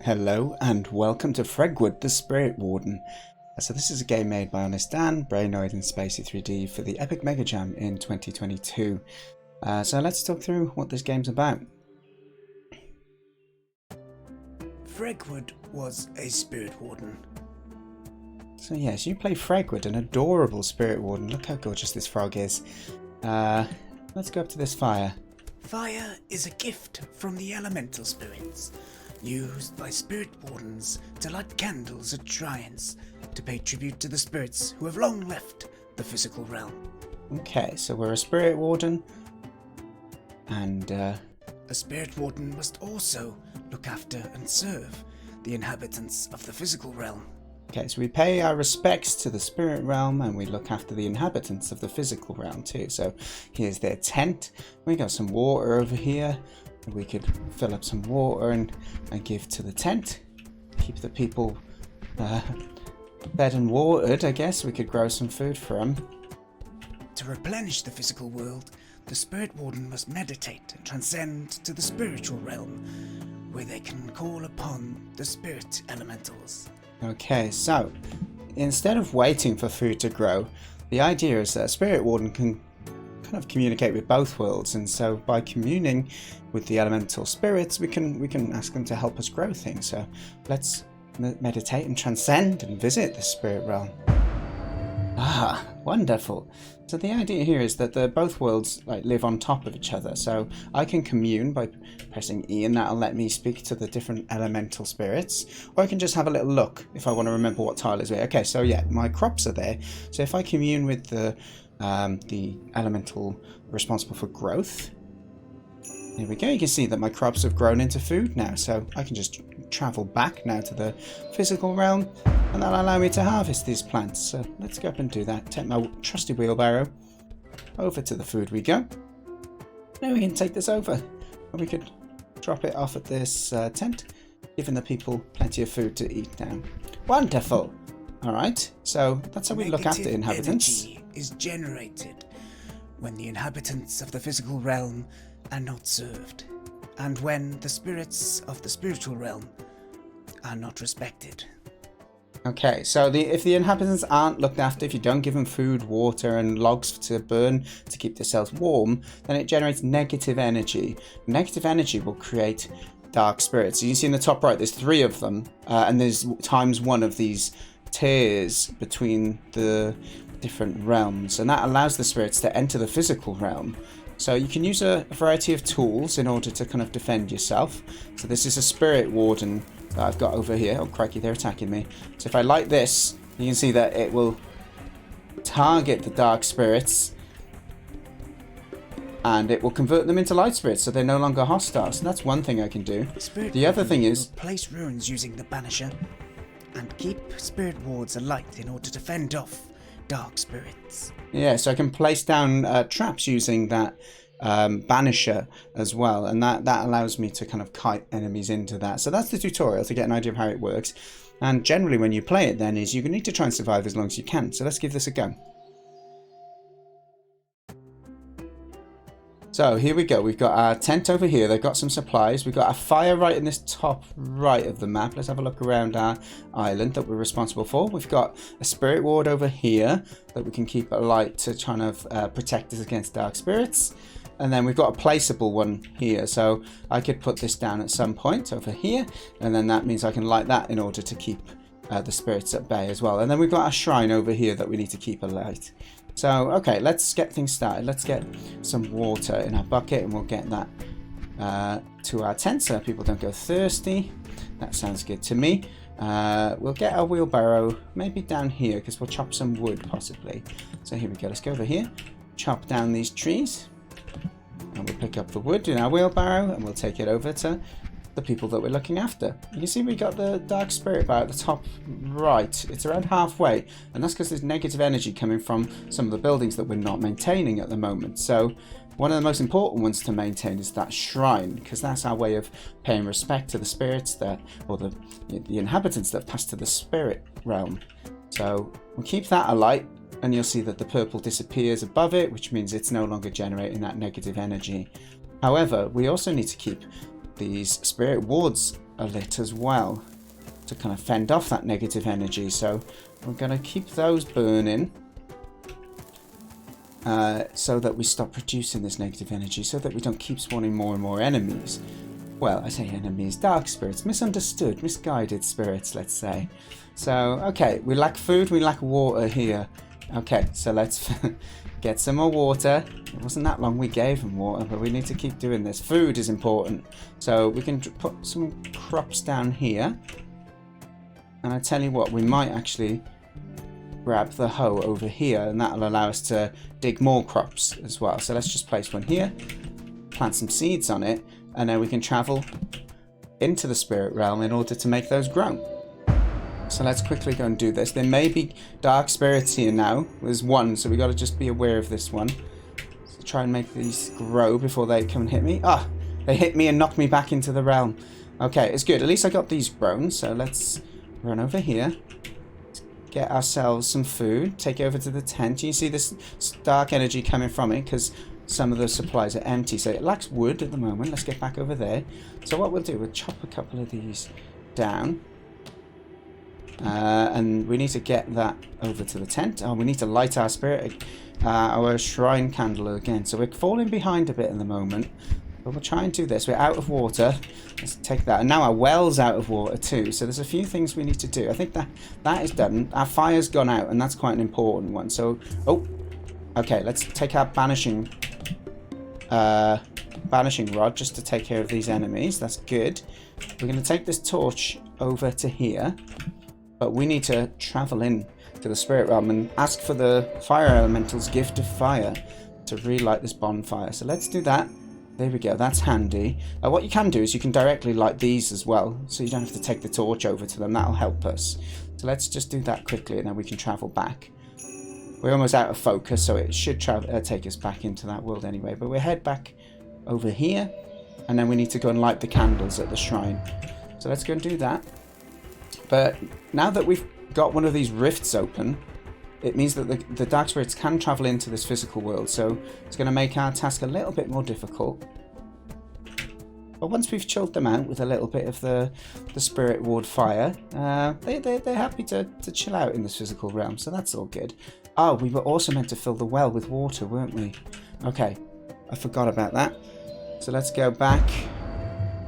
Hello and welcome to Fregward, the Spirit Warden. So this is a game made by HonestDan, Brainoid and Spacey3D for the Epic Megajam in 2022. So let's talk through what this game's about. Fregward was a Spirit Warden. So yes, you play Fregward, an adorable Spirit Warden. Look how gorgeous this frog is. Let's go up to this fire. Fire is a gift from the elemental spirits, used by Spirit Wardens to light candles at shrines to pay tribute to the spirits who have long left the physical realm. Okay, so we're a Spirit Warden, and a Spirit Warden must also look after and serve the inhabitants of the physical realm. okay, so we pay our respects to the spirit realm and we look after the inhabitants of the physical realm too. So here's their tent. We got some water over here. We could fill up some water and give to the tent. Keep the people fed and watered, I guess. We could grow some food for them. To replenish the physical world, the Spirit Warden must meditate and transcend to the spiritual realm, where they can call upon the spirit elementals. Okay, so instead of waiting for food to grow, the idea is that a Spirit Warden can kind of communicate with both worlds, and so by communing with the elemental spirits, we can ask them to help us grow things. So let's meditate and transcend and visit the spirit realm. Ah, wonderful. So the idea here is that both worlds live on top of each other. So I can commune by pressing E, and that'll let me speak to the different elemental spirits, or I can just have a little look if I want to remember what tile is where. Okay, so yeah, my crops are there. So if I commune with the elemental responsible for growth, here we go. You can see that my crops have grown into food now, so I can just travel back now to the physical realm, and that'll allow me to harvest these plants. So let's go up and do that. Take my trusty wheelbarrow. Over to the food we go. Now we can take this over, and we could drop it off at this tent, giving the people plenty of food to eat now. Wonderful! Alright, so that's how we look after inhabitants. Energy is generated when the inhabitants of the physical realm are not served, and when the spirits of the spiritual realm are not respected. Okay, so if the inhabitants aren't looked after, if you don't give them food, water and logs to burn to keep themselves warm, then it generates negative energy. Negative energy will create dark spirits. So you see in the top right, there's 3 of them, and there's times 1 of these tiers between the different realms, and that allows the spirits to enter the physical realm. So you can use a variety of tools in order to kind of defend yourself. So this is a Spirit Warden that I've got over here. Oh crikey, they're attacking me. So if I light this, you can see that it will target the dark spirits, and it will convert them into light spirits, so they're no longer hostile. So that's one thing I can do. The other thing is place runes using the banisher and keep spirit wards alight in order to fend off dark spirits. Yeah, so I can place down traps using that banisher as well, and that allows me to kind of kite enemies into that. So that's the tutorial to get an idea of how it works, and generally when you play it then is you need to try and survive as long as you can. So let's give this a go. So here we go, we've got our tent over here, they've got some supplies, we've got a fire right in this top right of the map. Let's have a look around our island that we're responsible for. We've got a spirit ward over here that we can keep alight to kind of protect us against dark spirits. And then we've got a placeable one here, so I could put this down at some point over here, and then that means I can light that in order to keep the spirits at bay as well. And then we've got a shrine over here that we need to keep alight. So, okay, let's get things started. Let's get some water in our bucket, and we'll get that to our tent so people don't go thirsty. That sounds good to me. We'll get our wheelbarrow maybe down here, because we'll chop some wood possibly. So here we go. Let's go over here, chop down these trees, and we'll pick up the wood in our wheelbarrow, and we'll take it over to the people that we're looking after. You can see we got the dark spirit bar at the top right. It's around halfway, and that's because there's negative energy coming from some of the buildings that we're not maintaining at the moment. So one of the most important ones to maintain is that shrine, because that's our way of paying respect to the spirits that, or the inhabitants that have passed to the spirit realm. So we'll keep that alight, and you'll see that the purple disappears above it, which means it's no longer generating that negative energy. However, we also need to keep these spirit wards are lit as well to kind of fend off that negative energy. So we're going to keep those burning so that we stop producing this negative energy, so that we don't keep spawning more and more enemies. Well, I say enemies, dark spirits, misunderstood, misguided spirits, let's say. So, okay, we lack food, we lack water here. Okay, so let's get some more water. It wasn't that long we gave them water, but we need to keep doing this. Food is important. So we can put some crops down here. And I tell you what, we might actually grab the hoe over here, and that'll allow us to dig more crops as well. So let's just place one here, plant some seeds on it, and then we can travel into the spirit realm in order to make those grow. So let's quickly go and do this. There may be dark spirits here now. There's one, so we got to just be aware of this one. So try and make these grow before they come and hit me. Ah, they hit me and knocked me back into the realm. Okay, it's good. At least I got these grown. So let's run over here. Get ourselves some food. Take it over to the tent. You see this dark energy coming from it because some of the supplies are empty. So it lacks wood at the moment. Let's get back over there. So what we'll do, we'll chop a couple of these down. And we need to get that over to the tent. Oh, we need to light our our shrine candle again. So we're falling behind a bit at the moment, but we'll try and do this. We're out of water. Let's take that. And now our well's out of water too. So there's a few things we need to do. I think that is done. Our fire's gone out, and that's quite an important one. So, oh, okay. Let's take our banishing rod just to take care of these enemies. That's good. We're going to take this torch over to here. But we need to travel in to the spirit realm and ask for the fire elemental's gift of fire to relight this bonfire. So let's do that. There we go. That's handy. What you can do is you can directly light these as well, so you don't have to take the torch over to them. That'll help us. So let's just do that quickly, and then we can travel back. We're almost out of focus, so it should take us back into that world anyway. But we'll head back over here, and then we need to go and light the candles at the shrine. So let's go and do that. But now that we've got one of these rifts open, it means that the dark spirits can travel into this physical world. So it's going to make our task a little bit more difficult. But once we've chilled them out with a little bit of the spirit ward fire, they're happy to chill out in this physical realm. So that's all good. Oh, we were also meant to fill the well with water, weren't we? Okay, I forgot about that. So let's go back.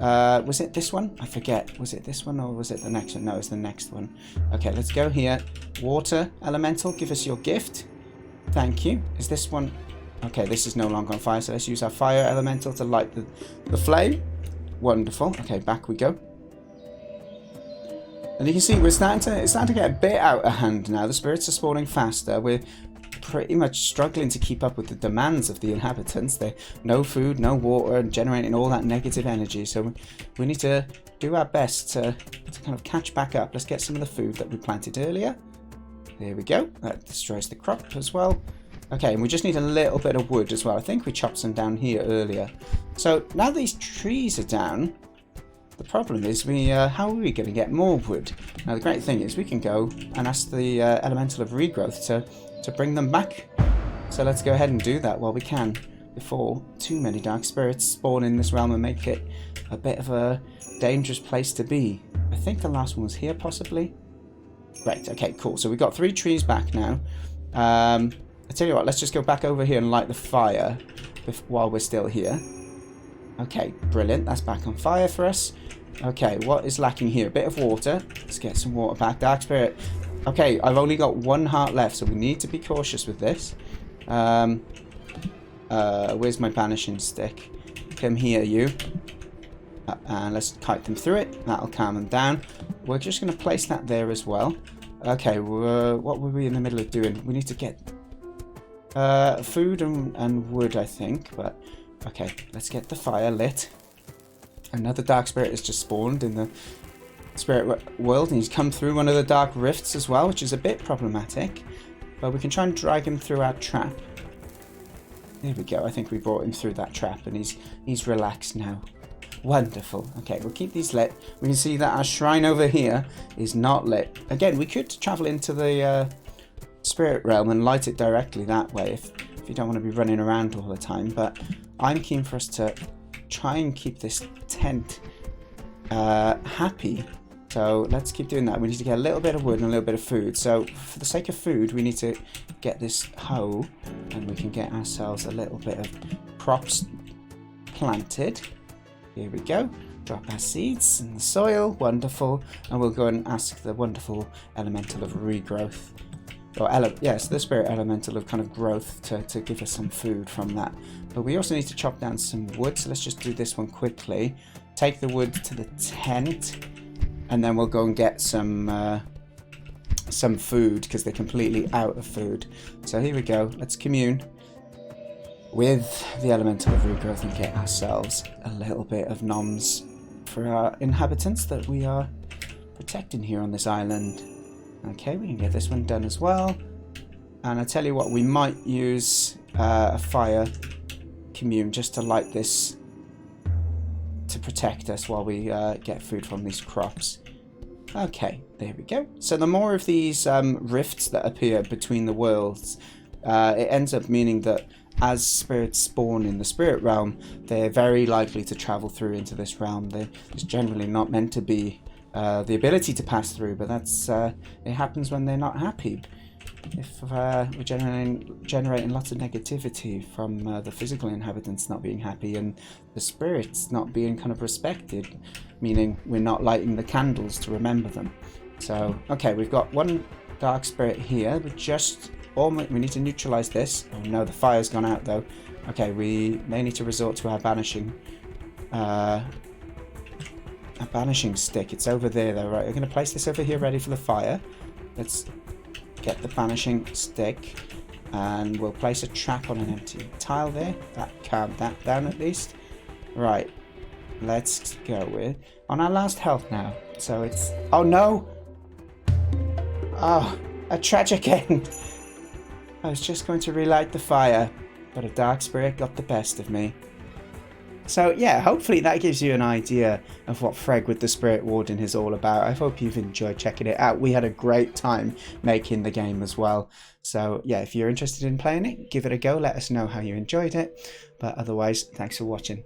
Was it this one? I forget. Was it this one or was it the next one? No, it's the next one. Okay, let's go here. Water elemental, give us your gift. Thank you. Is this one? Okay, this is no longer on fire, so let's use our fire elemental to light the flame. Wonderful. Okay, back we go. And you can see it's starting to get a bit out of hand now. The spirits are spawning faster. We're pretty much struggling to keep up with the demands of the inhabitants. They no food, no water, and generating all that negative energy. So we need to do our best to kind of catch back up. Let's get some of the food that we planted earlier. There we go. That destroys the crop as well. Okay, and we just need a little bit of wood as well. I think we chopped some down here earlier. So now these trees are down, the problem is how are we going to get more wood? Now the great thing is we can go and ask the elemental of regrowth to bring them back. So let's go ahead and do that while we can, before too many dark spirits spawn in this realm and make it a bit of a dangerous place to be. I think the last one was here possibly. Right, okay, cool. So we've got 3 trees back now. I tell you what, let's just go back over here and light the fire while we're still here. Okay, brilliant. That's back on fire for us. Okay, what is lacking here? A bit of water. Let's get some water back. Dark spirit. Okay, I've only got 1 heart left, so we need to be cautious with this. Where's my banishing stick? Come here, you. And let's kite them through it. That'll calm them down. We're just going to place that there as well. Okay, what were we in the middle of doing? We need to get food and wood, I think. But okay, let's get the fire lit. Another dark spirit has just spawned in the spirit world, and he's come through one of the dark rifts as well, which is a bit problematic. But we can try and drag him through our trap. There we go. I think we brought him through that trap, and he's relaxed now. Wonderful. Okay, we'll keep these lit. We can see that our shrine over here is not lit. Again, we could travel into the spirit realm and light it directly that way if you don't want to be running around all the time. But I'm keen for us to try and keep this tent happy. So let's keep doing that. We need to get a little bit of wood and a little bit of food. So for the sake of food, we need to get this hoe, and we can get ourselves a little bit of crops planted. Here we go. Drop our seeds in the soil. Wonderful. And we'll go and ask the wonderful elemental of regrowth. Or yes, the spirit elemental of kind of growth to give us some food from that. But we also need to chop down some wood. So let's just do this one quickly. Take the wood to the tent. And then we'll go and get some food, because they're completely out of food. So here we go. Let's commune with the elemental of regrowth and get ourselves a little bit of noms for our inhabitants that we are protecting here on this island. Okay, we can get this one done as well. And I tell you what, we might use a fire commune just to light this to protect us while we get food from these crops. Okay, there we go. So the more of these rifts that appear between the worlds, it ends up meaning that as spirits spawn in the spirit realm, they're very likely to travel through into this realm. There's generally not meant to be the ability to pass through, but that's it happens when they're not happy. If we're generating lots of negativity from the physical inhabitants not being happy and the spirits not being kind of respected, meaning we're not lighting the candles to remember them. So, okay, we've got one dark spirit here. We need to neutralize this. Oh no, the fire's gone out though. Okay, we may need to resort to our banishing stick. It's over there though, right? We're going to place this over here ready for the fire. Let's get the banishing stick, and we'll place a trap on an empty tile there. That calmed that down at least. Right, let's go with on our last health now. So it's, oh no, oh, a tragic end. I was just going to relight the fire, but a dark spirit got the best of me. So yeah, hopefully that gives you an idea of what Fregward the Spirit Warden is all about. I hope you've enjoyed checking it out. We had a great time making the game as well. So yeah, if you're interested in playing it, give it a go. Let us know how you enjoyed it. But otherwise, thanks for watching.